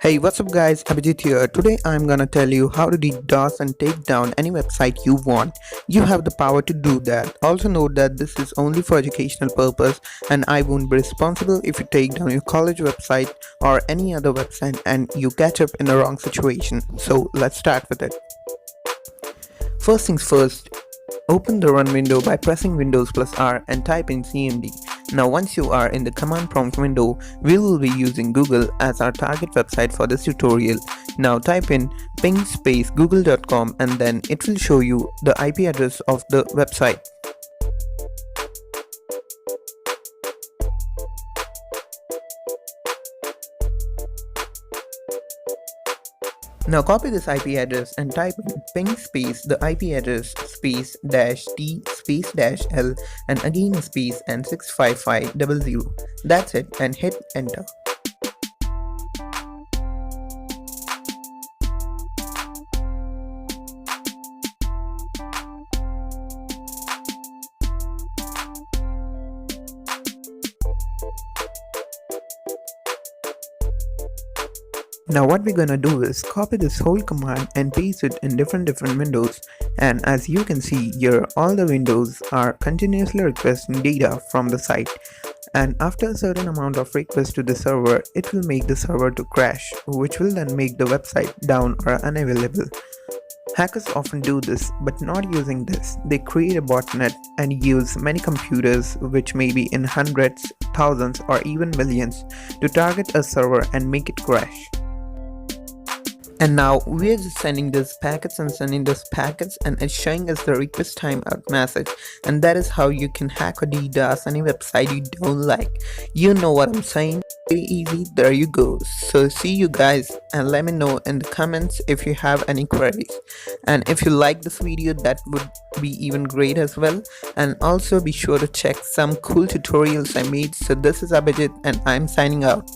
Hey, what's up guys, Abhijit here. Today I'm gonna tell you how to DDoS and take down any website you want. You have the power to do that. Also note that this is only for educational purpose and I won't be responsible if you take down your college website or any other website and you catch up in a wrong situation. So let's start with it. First things first, open the run window by pressing Windows plus R and type in CMD. Now once you are in the command prompt window, we will be using Google as our target website for this tutorial. Now type in ping space google.com and then it will show you the IP address of the website. Now copy this IP address and type in ping space the IP address space dash t space dash l and again space and 65500. That's it and hit enter. Now what we're gonna do is copy this whole command and paste it in different windows, and as you can see here, all the windows are continuously requesting data from the site, and after a certain amount of requests to the server, it will make the server to crash, which will then make the website down or unavailable. Hackers often do this, but not using this. They create a botnet and use many computers, which may be in hundreds, thousands or even millions, to target a server and make it crash. And now we're just sending this packets and it's showing us the request timeout message, and that is how you can hack or DDoS any website you don't like. You know what I'm saying? Very easy, there you go. So see you guys and let me know in the comments if you have any queries. And if you like this video, that would be even great as well. And also be sure to check some cool tutorials I made. So this is Abhijit and I'm signing out.